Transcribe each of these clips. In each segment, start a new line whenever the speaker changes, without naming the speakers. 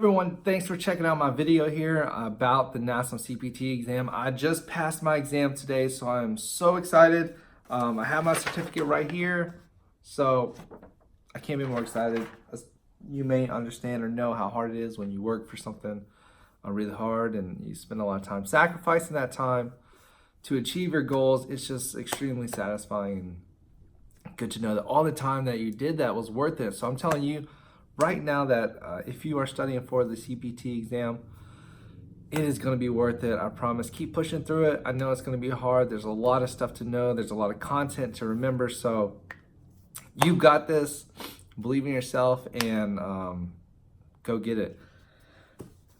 Everyone, thanks for checking out my video here about the NASM CPT exam. I just passed my exam today, so I'm so excited. I have my certificate right here, so I can't be more excited. As you may understand or know how hard it is when you work for something really hard and you spend a lot of time sacrificing that time to achieve your goals. It's just extremely satisfying and good to know that all the time that you did that was worth it. So I'm telling you right now that if you are studying for the CPT exam, it is going to be worth it. I promise. Keep pushing through it. I know it's going to be hard. There's a lot of stuff to know. There's a lot of content to remember. So you got this. Believe in yourself and go get it.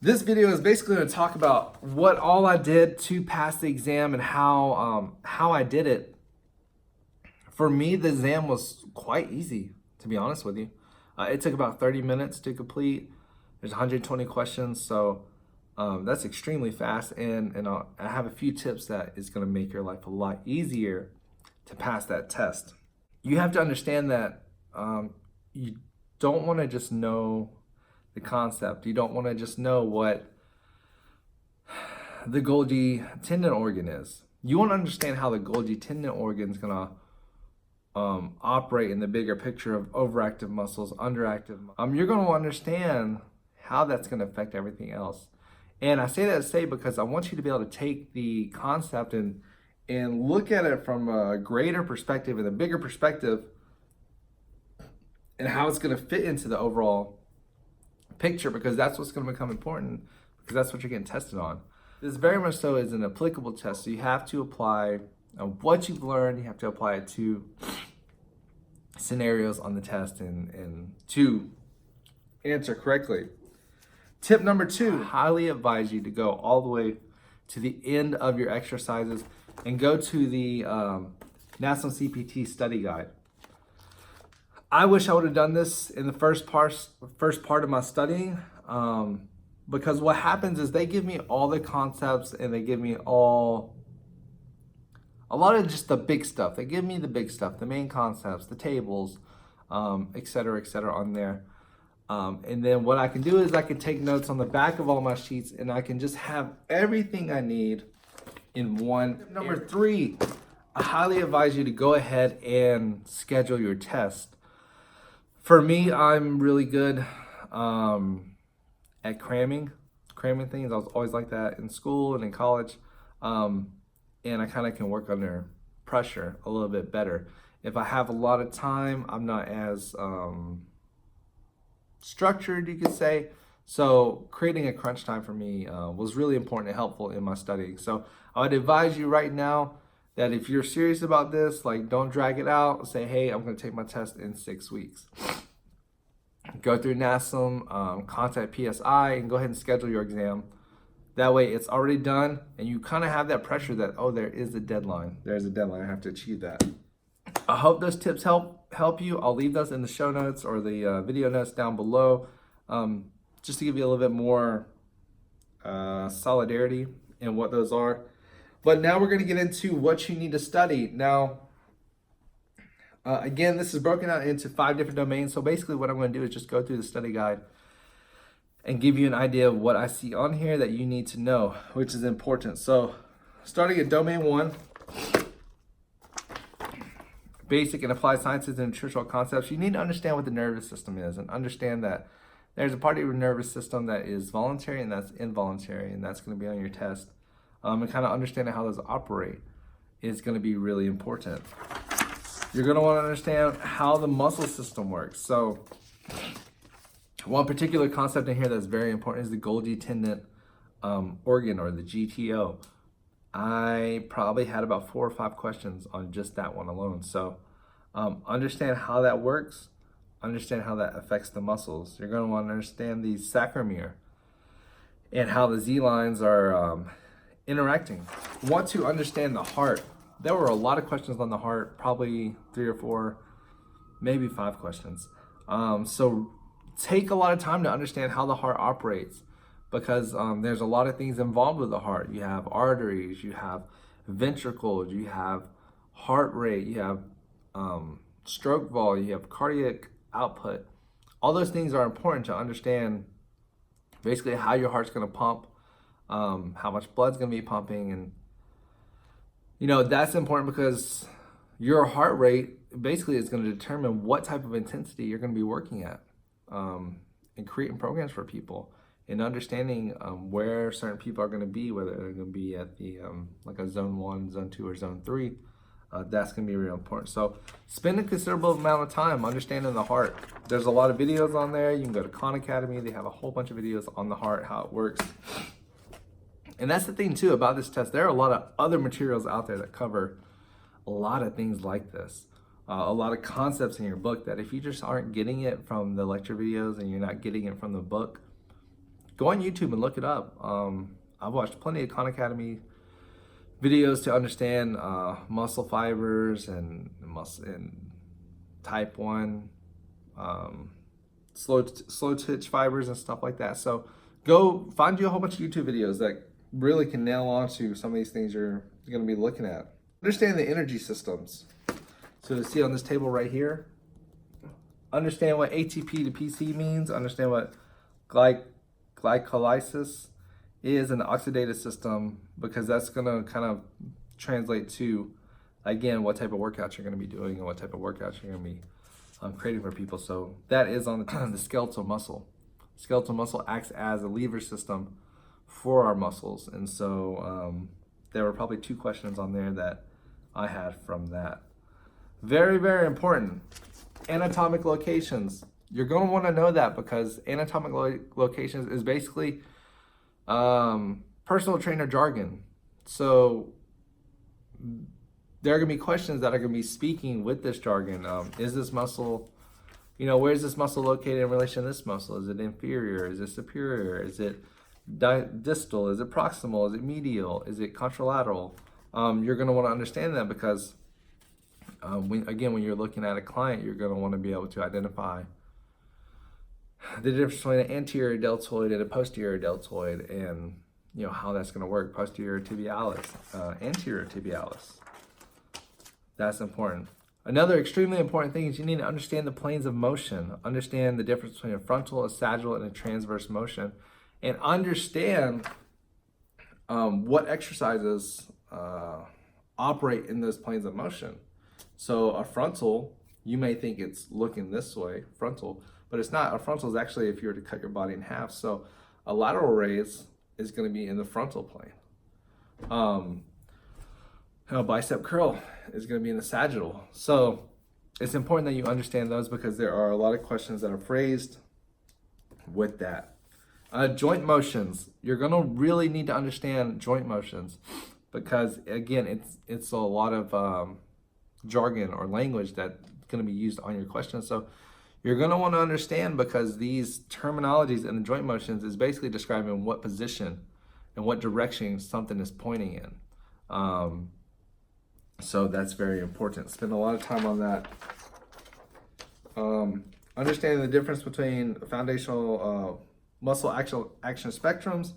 This video is basically going to talk about what all I did to pass the exam and how I did it. For me, the exam was quite easy, to be honest with you. It took about 30 minutes to complete. There's 120 questions, so that's extremely fast. And I have a few tips that is going to make your life a lot easier to pass that test. You have to understand that you don't want to just know the concept. You don't want to just know what the Golgi tendon organ is. You want to understand how the Golgi tendon organ is going to operate in the bigger picture of overactive muscles, underactive. You're going to understand how that's going to affect everything else. And I say that to say because I want you to be able to take the concept and look at it from a greater perspective and a bigger perspective and how it's going to fit into the overall picture, because that's what's going to become important, because that's what you're getting tested on. This very much so is an applicable test, so you have to apply what you've learned. You have to apply it to scenarios on the test and to answer correctly. Tip number 2, I highly advise you to go all the way to the end of your exercises and go to the NASM CPT study guide. I wish I would have done this in the first part of my studying, because what happens is they give me all the concepts and they give me a lot of just the big stuff. They give me the big stuff, the main concepts, the tables, et cetera, on there. And then what I can do is I can take notes on the back of all my sheets and I can just have everything I need in one. Tip number 3, I highly advise you to go ahead and schedule your test. For me, I'm really good at cramming things. I was always like that in school and in college. And I kind of can work under pressure a little bit better. If I have a lot of time, I'm not as structured, you could say. So creating a crunch time for me was really important and helpful in my studying. So I would advise you right now that if you're serious about this, like, don't drag it out. Say, hey, I'm going to take my test in 6 weeks. Go through NASM, contact PSI, and go ahead and schedule your exam. That way it's already done and you kind of have that pressure that, oh, there is a deadline. There's a deadline, I have to achieve that. I hope those tips help you. I'll leave those in the show notes or the video notes down below, just to give you a little bit more solidarity in what those are. But now we're going to get into what you need to study. Now, again, this is broken out into 5 different domains. So basically what I'm going to do is just go through the study guide and give you an idea of what I see on here that you need to know, which is important. So starting at domain 1, basic and applied sciences and nutritional concepts, you need to understand what the nervous system is and understand that there's a part of your nervous system that is voluntary and that's involuntary, and that's going to be on your test. And kind of understanding how those operate is going to be really important. You're going to want to understand how the muscle system works. So one particular concept in here that's very important is the Golgi tendon organ, or the GTO. I probably had about 4 or 5 questions on just that one alone. So understand how that works, understand how that affects the muscles. You're going to want to understand the sarcomere and how the Z lines are interacting. Want to understand the heart. There were a lot of questions on the heart, probably 3 or 4, maybe 5 questions. So take a lot of time to understand how the heart operates, because there's a lot of things involved with the heart. You have arteries, you have ventricles, you have heart rate, you have stroke volume, you have cardiac output. All those things are important to understand basically how your heart's going to pump, how much blood's going to be pumping. And, you know, that's important because your heart rate basically is going to determine what type of intensity you're going to be working at, and creating programs for people and understanding where certain people are going to be, whether they're going to be at the like a zone 1, zone 2, or zone 3. That's going to be real important. So spend a considerable amount of time understanding the heart. There's a lot of videos on there. You can go to Khan Academy. They have a whole bunch of videos on the heart, how it works. And that's the thing too about this test. There are a lot of other materials out there that cover a lot of things like this. A lot of concepts in your book that if you just aren't getting it from the lecture videos and you're not getting it from the book, go on YouTube and look it up. I've watched plenty of Khan Academy videos to understand muscle fibers and type 1 slow twitch fibers and stuff like that. So go find you a whole bunch of YouTube videos that really can nail onto some of these things you're going to be looking at. Understand the energy systems. So to see on this table right here, understand what ATP to PC means, understand what glycolysis is an oxidative system, because that's going to kind of translate to, again, what type of workouts you're going to be doing and what type of workouts you're going to be creating for people. So that is on the skeletal muscle. Skeletal muscle acts as a lever system for our muscles. And so there were probably 2 questions on there that I had from that. Very, very important. Anatomic locations. You're going to want to know that because anatomic locations is basically personal trainer jargon. So there are going to be questions that are going to be speaking with this jargon. Is this muscle, you know, where is this muscle located in relation to this muscle? Is it inferior? Is it superior? Is it distal? Is it proximal? Is it medial? Is it contralateral? You're going to want to understand that because when you're looking at a client, you're going to want to be able to identify the difference between an anterior deltoid and a posterior deltoid, and you know how that's going to work. Posterior tibialis, anterior tibialis. That's important. Another extremely important thing is you need to understand the planes of motion, understand the difference between a frontal, a sagittal, and a transverse motion, and understand what exercises operate in those planes of motion. So a frontal, you may think it's looking this way, frontal, but it's not. A frontal is actually if you were to cut your body in half. So a lateral raise is going to be in the frontal plane. A bicep curl is going to be in the sagittal. So it's important that you understand those because there are a lot of questions that are phrased with that. Joint motions. You're going to really need to understand joint motions because, again, it's a lot of jargon or language that's going to be used on your question. So you're going to want to understand because these terminologies in the joint motions is basically describing what position and what direction something is pointing in. So that's very important. Spend a lot of time on that. Understanding the difference between foundational muscle action spectrums.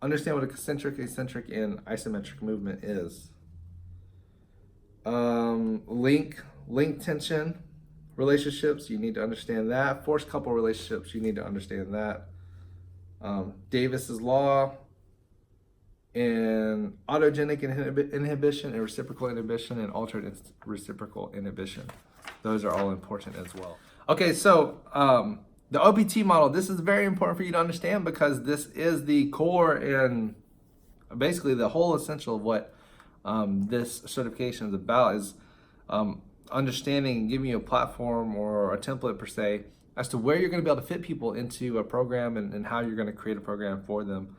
Understand what a concentric, eccentric, and isometric movement is. Link tension relationships, you need to understand that. Force couple relationships, you need to understand that. Davies's law, and autogenic inhibition and reciprocal inhibition and alternate reciprocal inhibition. Those are all important as well. Okay, so the OPT model, this is very important for you to understand because this is the core and basically the whole essential of what this certification is about is understanding and giving you a platform or a template per se as to where you're going to be able to fit people into a program and how you're going to create a program for them.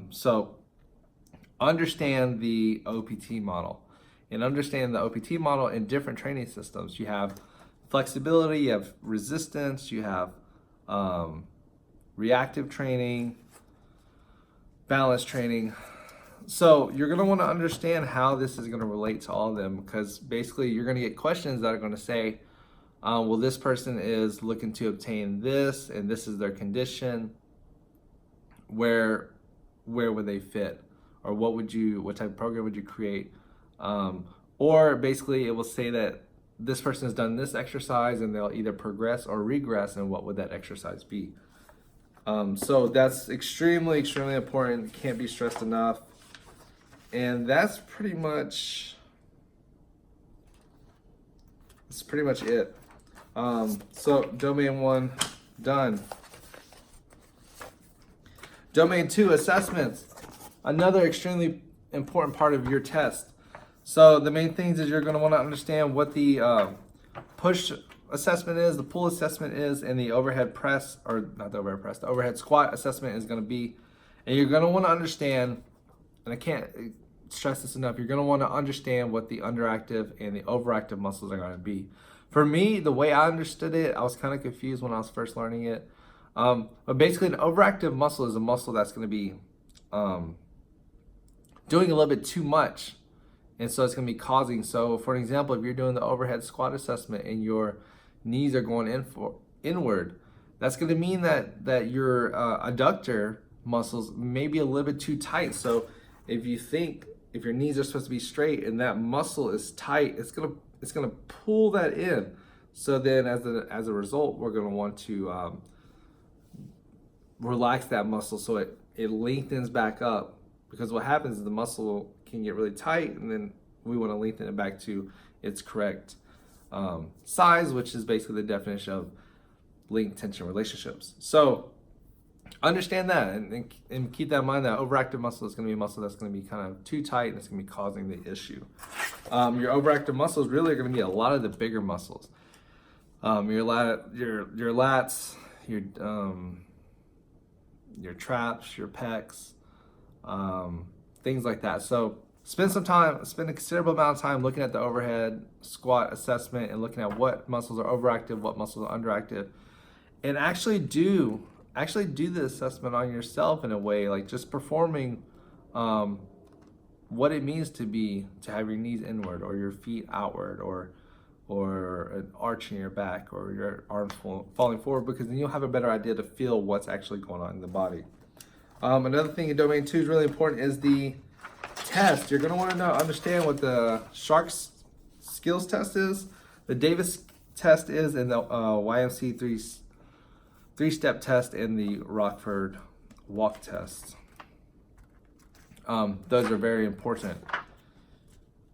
So understand the OPT model and understand the OPT model in different training systems. You have flexibility, you have resistance, you have reactive training, balance training. So you're going to want to understand how this is going to relate to all of them because basically you're going to get questions that are going to say, well, this person is looking to obtain this and this is their condition. Where would they fit? Or what type of program would you create? Or basically it will say that this person has done this exercise and they'll either progress or regress, and what would that exercise be? So that's extremely, extremely important. Can't be stressed enough. And that's pretty much it. So domain 1 done. Domain 2, assessments. Another extremely important part of your test. So the main things is you're going to want to understand what the push assessment is, the pull assessment is, and the overhead press, or not the overhead press, the overhead squat assessment is going to be. And you're going to want to understand, and I can't stress this enough, you're going to want to understand what the underactive and the overactive muscles are going to be. For me, the way I understood it, I was kind of confused when I was first learning it. But basically, an overactive muscle is a muscle that's going to be doing a little bit too much. And so it's going to be causing. So for an example, if you're doing the overhead squat assessment and your knees are going inward, that's going to mean that your adductor muscles may be a little bit too tight. So if your knees are supposed to be straight and that muscle is tight, it's going to pull that in. So then as a result, we're going to want to relax that muscle so it lengthens back up. Because what happens is the muscle can get really tight, and then we want to lengthen it back to its correct size, which is basically the definition of length tension relationships. So understand that and keep that in mind, that overactive muscle is going to be a muscle that's going to be kind of too tight, and it's going to be causing the issue. Your overactive muscles really are going to be a lot of the bigger muscles. Your lats, your traps, your pecs, things like that. So spend a considerable amount of time looking at the overhead squat assessment and looking at what muscles are overactive, what muscles are underactive, and actually do the assessment on yourself in a way, like just performing what it means to have your knees inward or your feet outward or an arch in your back or your arms falling forward, because then you'll have a better idea to feel what's actually going on in the body. Another thing in domain 2 is really important is the test. You're going to want to understand what the Sharks skills test is, the Davies Test is, and the YMCA three-step test, and the Rockford walk test. Those are very important.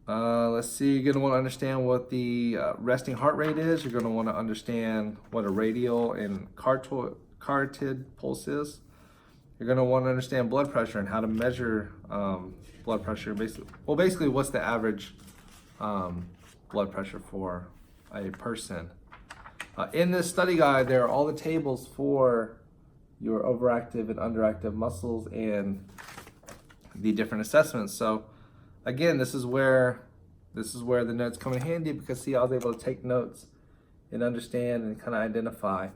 Let's see, you're going to want to understand what the resting heart rate is. You're going to want to understand what a radial and carotid pulse is. You're going to want to understand blood pressure and how to measure blood pressure. Basically, what's the average blood pressure for a person. In this study guide, there are all the tables for your overactive and underactive muscles and the different assessments. So again, this is where the notes come in handy, because see, I was able to take notes and understand and kind of identify.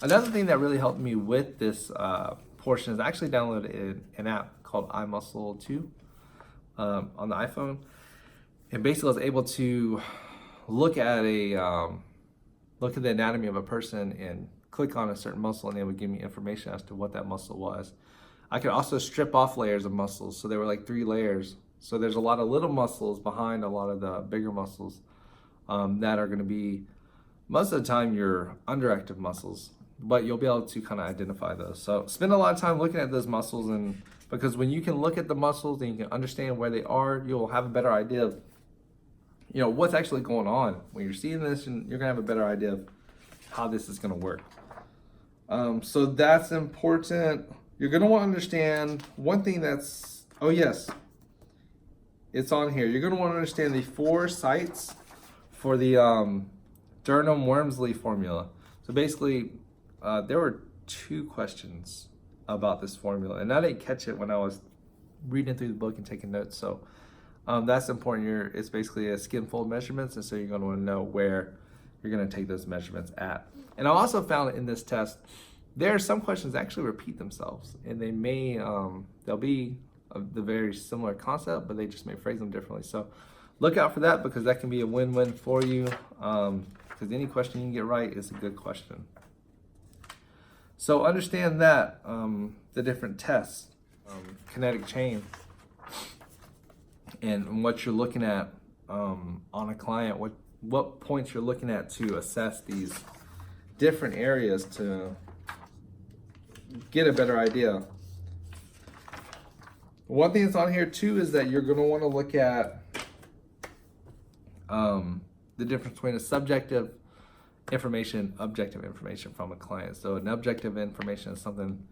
Another thing that really helped me with this portion is I actually downloaded an app called iMuscle 2 on the iPhone, and basically I was able to look at the anatomy of a person and click on a certain muscle, and it would give me information as to what that muscle was. I could also strip off layers of muscles, so there were like 3 layers. So there's a lot of little muscles behind a lot of the bigger muscles that are going to be, most of the time, your underactive muscles, but you'll be able to kind of identify those. So spend a lot of time looking at those muscles, and because when you can look at the muscles and you can understand where they are, you'll have a better idea of what's actually going on when you're seeing this, and you're gonna have a better idea of how this is gonna work. So that's important. You're gonna want to understand one thing that's, oh yes, it's on here. You're gonna want to understand the 4 sites for the Durham-Wormsley formula. So basically, there were 2 questions about this formula, and I didn't catch it when I was reading through the book and taking notes. So that's important. It's basically a skin fold measurements, and so you're going to want to know where you're going to take those measurements at. And I also found in this test, there are some questions that actually repeat themselves, and they may they'll be the very similar concept, but they just may phrase them differently. So look out for that, because that can be a win-win for you, because any question you can get right is a good question. So understand that the different tests, kinetic chain, and what you're looking at on a client, what points you're looking at to assess these different areas to get a better idea. One thing that's on here too is that you're going to want to look at the difference between a subjective information, objective information from a client. So an objective information is something,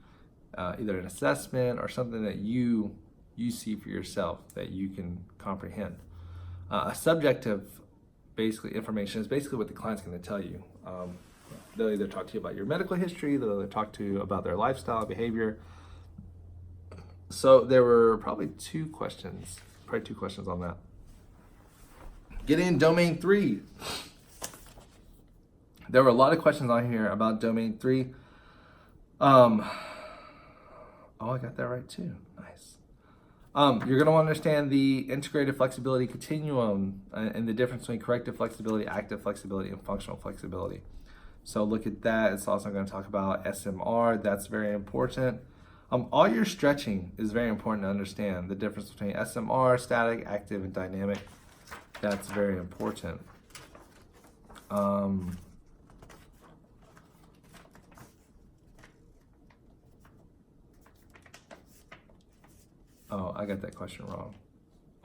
either an assessment or something that you see for yourself that you can comprehend. A subjective information is basically what the client's going to tell you. They'll either talk to you about your medical history, they'll either talk to you about their lifestyle, behavior. So there were probably two questions on that. Getting in domain 3. There were a lot of questions on here about domain 3. Oh, I got that right too. Nice. You're going to want to understand the integrated flexibility continuum and the difference between corrective flexibility, active flexibility, and functional flexibility. So look at that. It's also going to talk about SMR. That's very important. All your stretching is very important to understand. The difference between SMR, static, active, and dynamic. That's very important. Oh, I got that question wrong.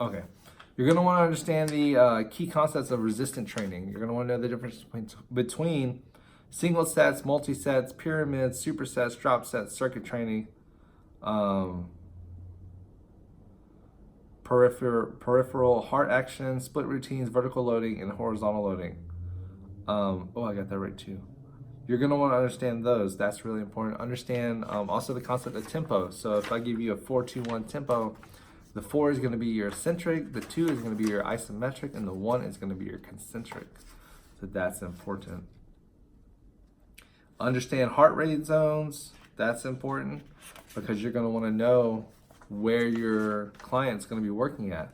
Okay. You're going to want to understand the key concepts of resistant training. You're going to want to know the difference between single sets, multi-sets, pyramids, supersets, drop sets, circuit training, peripheral heart action, split routines, vertical loading, and horizontal loading. Oh, I got that right too. You're going to want to understand those. That's really important. Understand also the concept of tempo. So if I give you a 4-2-1 tempo, the 4 is going to be your eccentric, the 2 is going to be your isometric, and the 1 is going to be your concentric. So that's important. Understand heart rate zones. That's important because you're going to want to know where your client's going to be working at.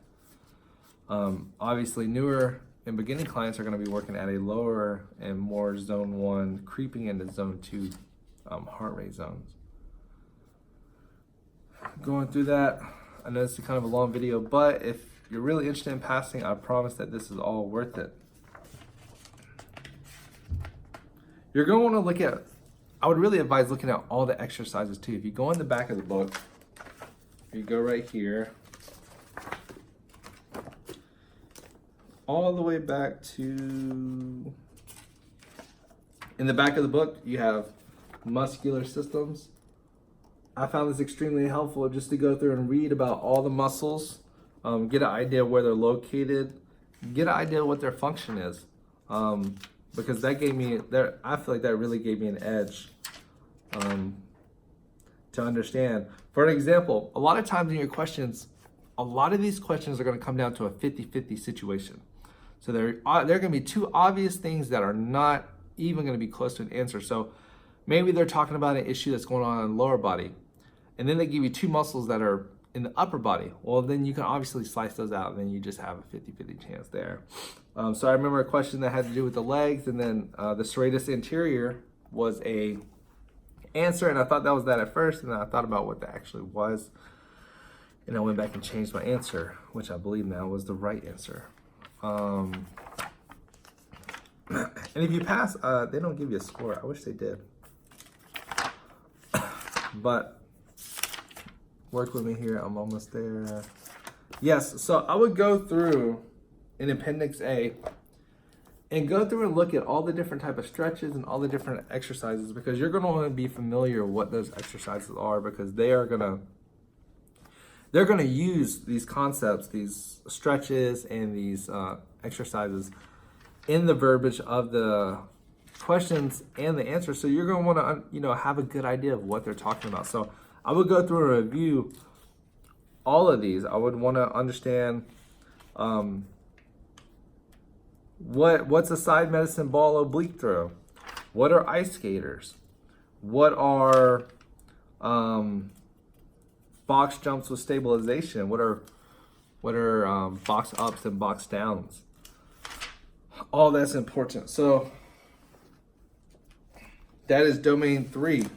Obviously, newer and beginning clients are going to be working at a lower and more zone 1, creeping into zone 2 heart rate zones. Going through that, I know this is kind of a long video, but if you're really interested in passing, I promise that this is all worth it. You're going to want to look at, I would really advise looking at all the exercises too. If you go in the back of the book, you go right here, all the way back to, in the back of the book, you have muscular systems. I found this extremely helpful just to go through and read about all the muscles, get an idea where they're located, get an idea what their function is. Because that gave me, I feel like that really gave me an edge to understand. For an example, a lot of times in your questions, a lot of these questions are going to come down to a 50-50 situation. So there are going to be two obvious things that are not even going to be close to an answer. So maybe they're talking about an issue that's going on in the lower body, and then they give you two muscles that are in the upper body. Well, then you can obviously slice those out, and then you just have a 50-50 chance there. So I remember a question that had to do with the legs, and then the serratus anterior was a answer, and I thought that was that at first, and then I thought about what that actually was, and I went back and changed my answer, which I believe now was the right answer. And if you pass, they don't give you a score. I wish they did. But work with me here. I'm almost there. Yes, so I would go through in Appendix A and go through and look at all the different type of stretches and all the different exercises, because you're going to want to be familiar with what those exercises are, because they're going to use these concepts, these stretches and these exercises in the verbiage of the questions and the answers. So you're going to want to, have a good idea of what they're talking about. So I would go through and review all of these. I would want to understand what's a side medicine ball oblique throw? What are ice skaters? What are box jumps with stabilization? What are box ups and box downs? All that's important. So that is domain 3.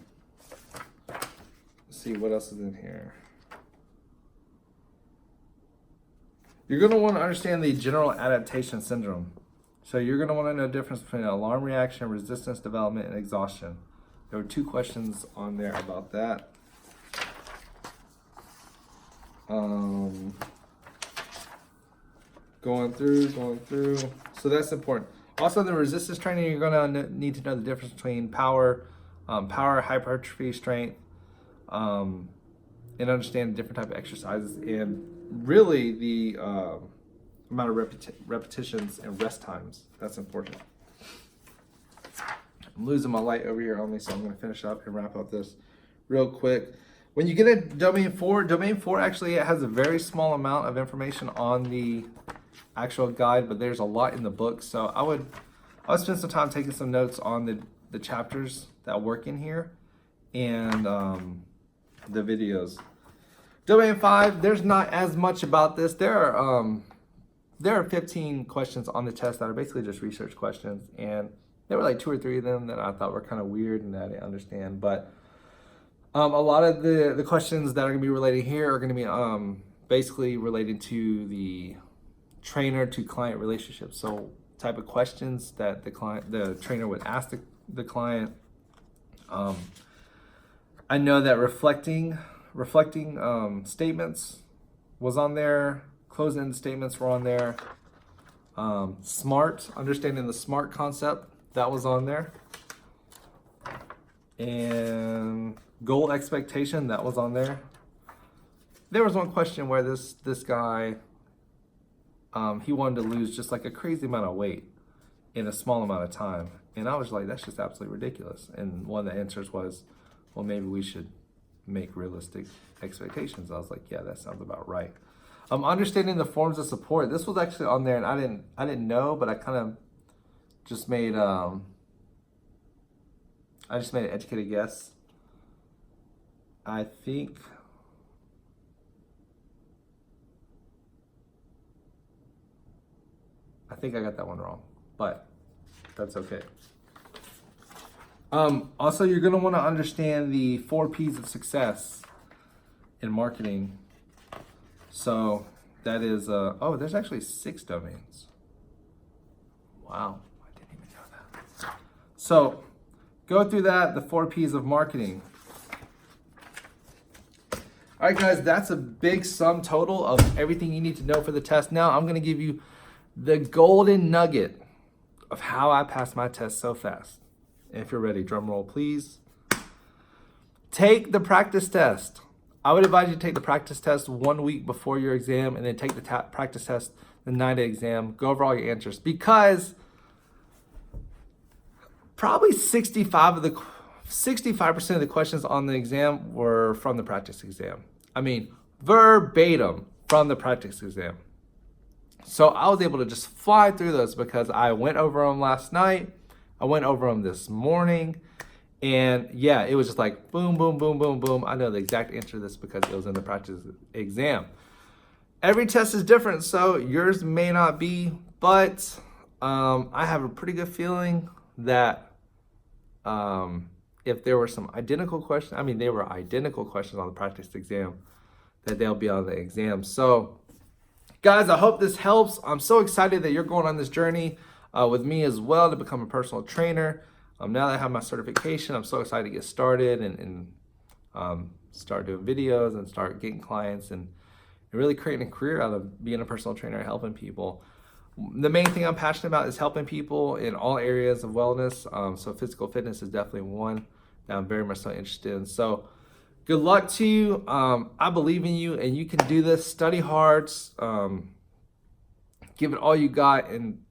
Let's see what else is in here. You're going to want to understand the general adaptation syndrome. So you're going to want to know the difference between alarm reaction, resistance development, and exhaustion. There were 2 questions on there about that. Going through. So that's important. Also, in the resistance training, you're gonna need to know the difference between power, hypertrophy, strength, and understand different type of exercises, and really the amount of repetitions and rest times. That's important. I'm losing my light over here on me, so I'm gonna finish up and wrap up this real quick. When you get a domain 4 actually it has a very small amount of information on the actual guide, but there's a lot in the book. So I would spend some time taking some notes on the chapters that work in here and the videos. Domain 5, there's not as much about this. There are 15 questions on the test that are basically just research questions, and there were like 2 or 3 of them that I thought were kind of weird and that I didn't understand. But a lot of the questions that are going to be related here are going to be basically related to the trainer to client relationship. So type of questions that the trainer would ask the client. I know that reflecting statements was on there. Close-end statements were on there. SMART, understanding the SMART concept, that was on there. And goal expectation, that was on there. There was one question where this guy, he wanted to lose just like a crazy amount of weight in a small amount of time. And I was like, that's just absolutely ridiculous. And one of the answers was, well, maybe we should make realistic expectations. I was like, yeah, that sounds about right. Understanding the forms of support. This was actually on there, and I didn't know, but I kind of just made an educated guess. I think I got that one wrong, but that's okay. Also, you're going to want to understand the 4 P's of success in marketing. So that is, there's actually 6 domains. Wow, I didn't even know that. So go through that, the 4 P's of marketing. All right, guys, that's a big sum total of everything you need to know for the test. Now I'm going to give you the golden nugget of how I passed my test so fast. And if you're ready, drum roll, please. Take the practice test. I would advise you to take the practice test 1 week before your exam, and then take the practice test the night of exam. Go over all your answers, because probably 65% of the questions on the exam were from the practice exam. I mean, verbatim from the practice exam. So I was able to just fly through those because I went over them last night. I went over them this morning. And yeah, it was just like boom, boom, boom, boom, boom. I know the exact answer to this because it was in the practice exam. Every test is different, so yours may not be, but I have a pretty good feeling that if there were some identical questions, I mean, they were identical questions on the practice exam, that they'll be on the exam. So guys, I hope this helps. I'm so excited that you're going on this journey with me as well to become a personal trainer. Now that I have my certification, I'm so excited to get started and start doing videos and start getting clients and really creating a career out of being a personal trainer and helping people. The main thing I'm passionate about is helping people in all areas of wellness. So physical fitness is definitely one that I'm very much so interested in. So good luck to you. I believe in you, and you can do this. Study hard. Give it all you got, and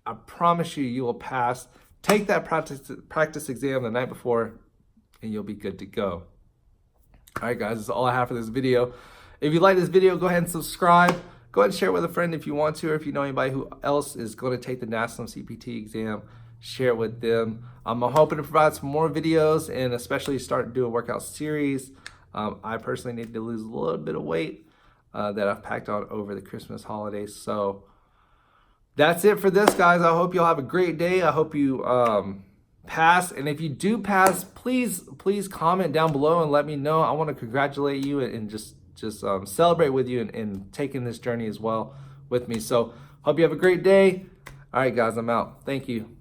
I promise you will pass. Take that practice exam the night before, and you'll be good to go. All right, guys, that's all I have for this video. If you like this video, go ahead and subscribe. Go ahead and share it with a friend if you want to, or if you know anybody who else is going to take the NASM CPT exam, share it with them. I'm hoping to provide some more videos and especially start doing a workout series. I personally need to lose a little bit of weight that I've packed on over the Christmas holidays. So that's it for this, guys. I hope you'll have a great day. I hope you pass. And if you do pass, please comment down below and let me know. I want to congratulate you and just celebrate with you and taking this journey as well with me. So hope you have a great day. All right, guys, I'm out. Thank you.